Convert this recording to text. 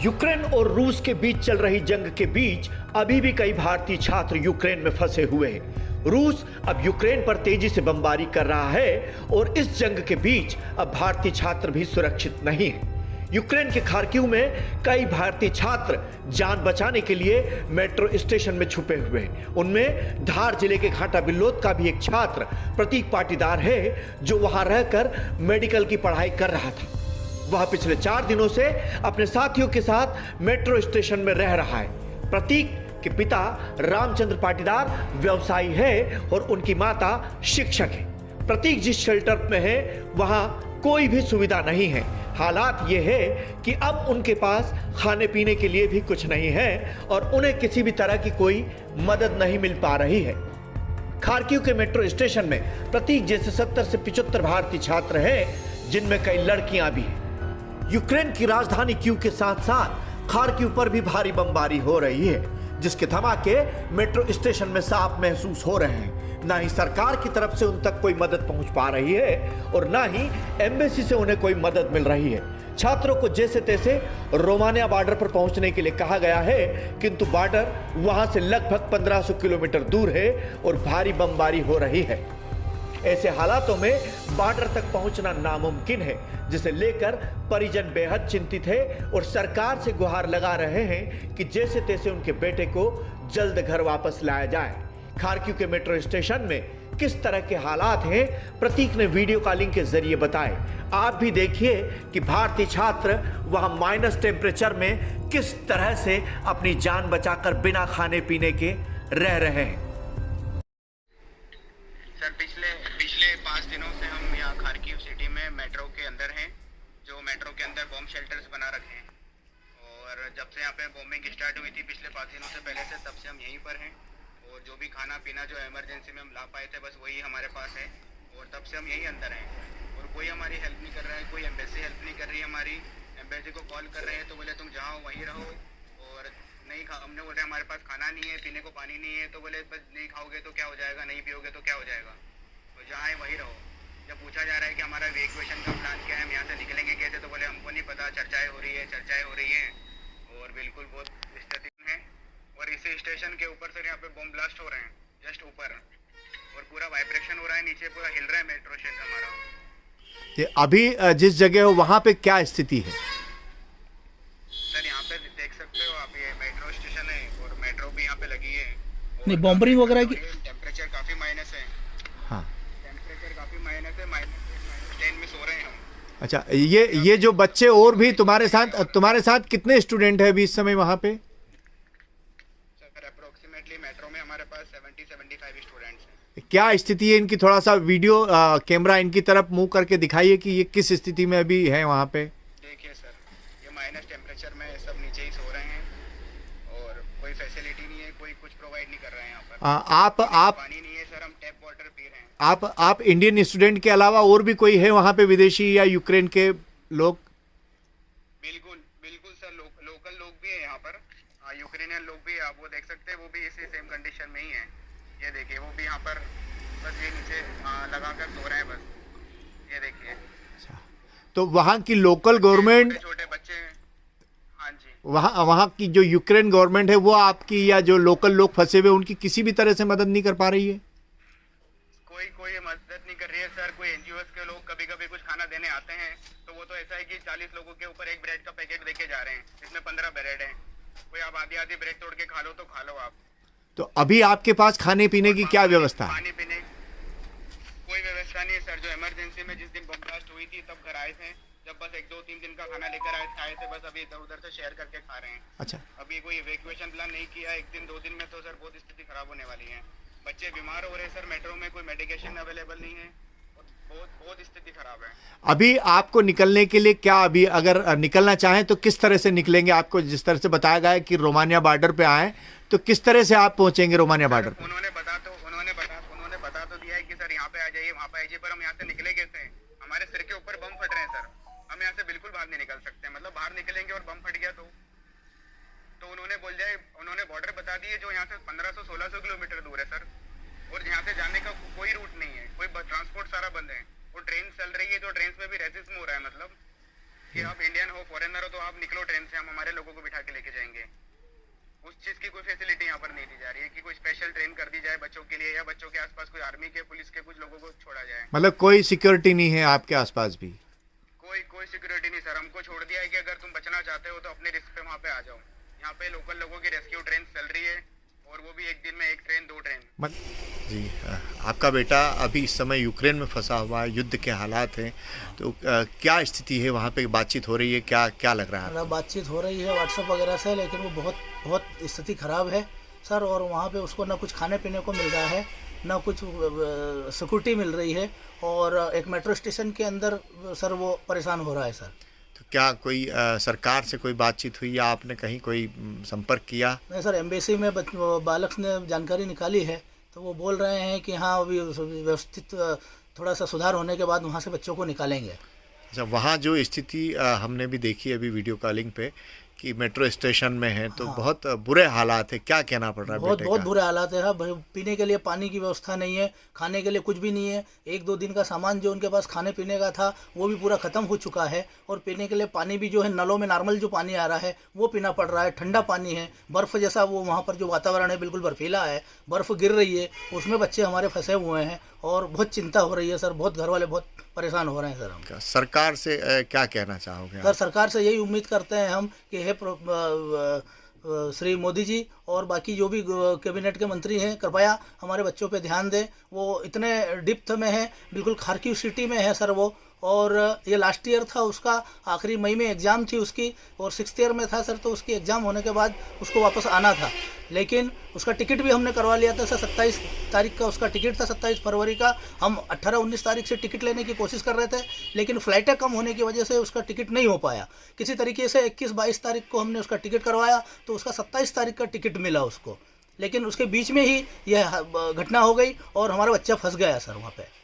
Ukraine और रूस के बीच चल रही जंग के बीच अभी भी कई भारतीय छात्र यूक्रेन में फंसे हुए हैं। रूस अब यूक्रेन पर तेजी से बमबारी कर रहा है और इस जंग के बीच अब भारतीय छात्र भी सुरक्षित नहीं है। यूक्रेन के खार्किव में कई भारतीय छात्र जान बचाने के लिए मेट्रो स्टेशन में छुपे हुए हैं। उनमें धार जिले के घाटा बिल्लोद का भी एक छात्र प्रतीक पाटीदार है, जो वहां रहकर मेडिकल की पढ़ाई कर रहा था। वह पिछले 4 दिनों से अपने साथियों के साथ मेट्रो स्टेशन में रह रहा है। प्रतीक के पिता रामचंद्र पाटीदार व्यवसायी है और उनकी माता शिक्षक है। प्रतीक जिस शेल्टर में है वहां कोई भी सुविधा नहीं है। हालात ये है कि अब उनके पास खाने पीने के लिए भी कुछ नहीं है और उन्हें किसी भी तरह की कोई मदद नहीं मिल पा रही है। खार्किव के मेट्रो स्टेशन में प्रतीक जैसे 70 से 75 भारतीय छात्र हैं, जिनमें कई लड़कियां भी हैं। यूक्रेन की राजधानी कीव के साथ साथ खार्किव पर भी भारी बमबारी हो रही है, जिसके धमाके मेट्रो स्टेशन में साफ महसूस हो रहे हैं। ना ही सरकार की तरफ से उन तक कोई मदद पहुंच पा रही है और ना ही एम्बेसी से उन्हें कोई मदद मिल रही है। छात्रों को जैसे तैसे रोमानिया बॉर्डर पर पहुंचने के लिए कहा गया है, किंतु बॉर्डर वहां से लगभग 1500 किलोमीटर दूर है और भारी बमबारी हो रही है। ऐसे हालातों में बॉर्डर तक पहुंचना नामुमकिन है, जिसे लेकर परिजन बेहद चिंतित है और सरकार से गुहार लगा रहे हैं कि जैसे तैसे उनके बेटे को जल्द घर वापस लाया जाए। खार्किव के मेट्रो स्टेशन में किस तरह के हालात हैं, प्रतीक ने वीडियो कॉलिंग के जरिए बताए। आप भी देखिए कि भारतीय छात्र वहां माइनस टेम्परेचर में किस तरह से अपनी जान बचाकर बिना खाने पीने के रह रहे हैं। सर पिछले 5 दिनों से हम यहाँ खार्किव सिटी में मेट्रो के अंदर हैं, जो मेट्रो के अंदर बॉम्ब शेल्टर्स बना रखे हैं। और जब से यहाँ पे बॉम्बिंग स्टार्ट हुई थी पिछले 5 दिनों से पहले से, तब से हम यहीं पर हैं। और जो भी खाना पीना जो इमरजेंसी में हम ला पाए थे, बस वही हमारे पास है। और तब से हम यहीं अंदर हैं और कोई हमारी हेल्प नहीं कर रहा है। कोई एम्बेसी हेल्प नहीं कर रही है हमारी। एम्बेसी को कॉल कर रहे हैं तो बोले तुम जहाँ हो वहीं रहो। और नहीं हमने बोले हमारे पास खाना नहीं है, पीने को पानी नहीं है। तो बोले बस नहीं खाओगे तो क्या हो जाएगा, नहीं पियोगे तो क्या हो जाएगा, तो जहाँ है वहीं रहो। जब पूछा जा रहा है कि हमारा इवैक्यूएशन का प्लान क्या है, हम यहाँ से निकलेंगे कैसे, तो बोले हमको नहीं पता, चर्चाएं हो रही है। और बिल्कुल बहुत स्थिति है। और इसी स्टेशन के ऊपर से यहाँ पे बॉम्ब ब्लास्ट हो रहे हैं, जस्ट ऊपर। और पूरा वाइब्रेशन हो रहा है, नीचे पूरा हिल रहा है मेट्रो स्टेशन हमारा। ये अभी जिस जगह हो वहाँ पे क्या स्थिति है? सर यहाँ पे देख सकते हो आप, ये मेट्रो स्टेशन है और मेट्रो भी यहाँ पे लगी है। नहीं बॉम्बरिंग वगैरह की टेम्परेचर काफी माइनस है। हाँ, टेम्परेचर काफी माइनस है, -10 में सो रहे हैं हम। अच्छा, ये जो बच्चे और भी तुम्हारे साथ कितने स्टूडेंट हैं अभी इस समय वहाँ पे? सर अप्रोक्सीमेटली मेट्रो में हमारे पास 70-75 स्टूडेंट्स हैं। क्या स्थिति है इनकी? थोड़ा सा वीडियो कैमरा इनकी तरफ मुंह करके दिखाइए कि ये किस स्थिति में अभी है वहाँ पे। देखिए सर, ये माइनस टेम्परेचर में सब नीचे ही सो रहे हैं और कोई फैसिलिटी नहीं है, कोई कुछ प्रोवाइड नहीं कर रहे हैं यहाँ पर। आप पानी नहीं है सर, हम टैप वाटर पी रहे हैं। आप इंडियन स्टूडेंट के अलावा और भी कोई है वहाँ पे, विदेशी या यूक्रेन के लोग? बिल्कुल सर, लोकल लोग भी है यहाँ पर। यूक्रेनियन लोग भी, आप वो देख सकते हैं, वो भी इसी सेम कंडीशन में ही है। ये देखिए, वो भी यहाँ पर बस ये नीचे लगा कर सो रहे हैं बस। ये देखिए। तो वहाँ की लोकल गवर्नमेंट, छोटे बच्चे हैं। हाँ जी। वहाँ की जो यूक्रेन गवर्नमेंट है वो आपकी या जो लोकल लोग फंसे हुए उनकी किसी भी तरह से मदद नहीं कर पा रही है? कोई मदद नहीं कर रही है सर। कोई एनजीओ के लोग कभी कभी कुछ खाना देने आते हैं, तो वो तो ऐसा है कि 40 लोगों के ऊपर एक ब्रेड का पैकेट देके जा रहे हैं, जिसमें 15 ब्रेड है। कोई आप आधी ब्रेड तोड़ के खा लो तो खा लो आप। तो अभी आपके पास खाने पीने की क्या व्यवस्था है? खाने पीने कोई व्यवस्था नहीं है सर। जो इमरजेंसी में जिस दिन बम ब्लास्ट हुई थी तब घर आए थे, जब बस 1-2-3 दिन का खाना लेकर आए थे, बस अभी इधर उधर से शेयर करके खा रहे हैं। अच्छा, अभी कोई इवैक्यूएशन प्लान नहीं किया 1 दिन 2 दिन में, तो सर बहुत स्थिति खराब होने वाली है। बच्चे बीमार हो रहे हैं सर, मेट्रो में कोई मेडिकेशन अवेलेबल नहीं है, बहुत स्थिति खराब है। अभी आपको निकलने के लिए क्या, अभी अगर निकलना चाहें तो किस तरह से निकलेंगे? आपको जिस तरह से बताया गया है कि रोमानिया बॉर्डर पे आए, तो किस तरह से आप पहुंचेंगे रोमानिया बॉर्डर पे? उन्होंने बता तो दिया है कि सर यहाँ पे आ जाइए, वहाँ पे आ जाइए, पर हम यहाँ से निकले कैसे? हमारे सिर के ऊपर बम फट रहे हैं सर। हम यहाँ से बिल्कुल बाहर नहीं निकल सकते। मतलब बाहर निकलेंगे और बम फट गया तो उन्होंने बॉर्डर बता दिए, जो यहाँ से 1500-1600 किलोमीटर दूर है सर। और यहाँ से जाने का कोई रूट नहीं है, कोई ट्रांसपोर्ट सारा बंद है। और ट्रेन चल रही है, तो ट्रेन में भी रेसिज्म हो रहा है। मतलब कि आप इंडियन हो, फॉरेनर हो, तो आप निकलो ट्रेन से, हम हमारे लोगों को बिठा के लेके जाएंगे। उस चीज की कोई फैसिलिटी यहाँ पर नहीं दी जा रही है कि कोई स्पेशल ट्रेन कर दी जाए बच्चों के लिए, या बच्चों के आसपास कोई आर्मी के, पुलिस के कुछ लोगों को छोड़ा जाए। मतलब कोई सिक्योरिटी नहीं है आपके आसपास भी? कोई सिक्योरिटी नहीं सर। हमको छोड़ दिया है कि अगर तुम बचना चाहते हो तो अपने रिस्क पे वहाँ पे आ जाओ। यहाँ पे लोकल लोगों की रेस्क्यू ट्रेन चल रही है, और वो भी एक दिन में एक ट्रेन, 2 ट्रेन। जी, आपका बेटा अभी इस समय यूक्रेन में फंसा हुआ है, युद्ध के हालात हैं, तो क्या स्थिति है वहाँ पे? बातचीत हो रही है, क्या क्या लग रहा है? बातचीत हो रही है व्हाट्सएप वगैरह से, लेकिन वो बहुत स्थिति ख़राब है सर। और वहाँ पे उसको ना कुछ खाने पीने को मिल रहा है, ना कुछ सिक्योरिटी मिल रही है, और एक मेट्रो स्टेशन के अंदर सर वो परेशान हो रहा है सर। तो क्या कोई सरकार से कोई बातचीत हुई या आपने कहीं कोई संपर्क किया? नहीं सर, एम्बेसी में बालक ने जानकारी निकाली है, तो वो बोल रहे हैं कि हाँ अभी व्यवस्थित थोड़ा सा सुधार होने के बाद वहाँ से बच्चों को निकालेंगे। अच्छा, वहाँ जो स्थिति हमने भी देखी अभी वीडियो कॉलिंग पे कि मेट्रो स्टेशन में है, तो बहुत बुरे हालात है। क्या कहना पड़ रहा है बेटे का? बहुत बुरे हालात है। पीने के लिए पानी की व्यवस्था नहीं है, खाने के लिए कुछ भी नहीं है। 1-2 दिन का सामान जो उनके पास खाने पीने का था वो भी पूरा ख़त्म हो चुका है, और पीने के लिए पानी भी जो है नलों में नॉर्मल जो पानी आ रहा है वो पीना पड़ रहा है। ठंडा पानी है, बर्फ़ जैसा वो वहाँ पर जो वातावरण है बिल्कुल बर्फीला है, बर्फ़ गिर रही है, उसमें बच्चे हमारे फंसे हुए हैं, और बहुत चिंता हो रही है सर। बहुत घर वाले बहुत परेशान हो रहे हैं सर। हम सरकार से क्या कहना चाहोगे? सर सरकार से यही उम्मीद करते हैं हम कि श्री मोदी जी और बाकी जो भी कैबिनेट के मंत्री हैं, कृपया हमारे बच्चों पे ध्यान दें। वो इतने डिप्थ में है, बिल्कुल खार्किव सिटी में है सर वो, और ये लास्ट ईयर था उसका, आखिरी मई में एग्ज़ाम थी उसकी, और 6th ईयर में था सर। तो उसकी एग्ज़ाम होने के बाद उसको वापस आना था, लेकिन उसका टिकट भी हमने करवा लिया था सर। 27 तारीख का उसका टिकट था, 27 फरवरी का। हम 18-19 तारीख से टिकट लेने की कोशिश कर रहे थे, लेकिन फ़्लाइटें कम होने की वजह से उसका टिकट नहीं हो पाया। किसी तरीके से 21-22 तारीख को हमने उसका टिकट करवाया, तो उसका 27 तारीख का टिकट मिला उसको, लेकिन उसके बीच में ही यह घटना हो गई और हमारा बच्चा फंस गया सर वहाँ पे।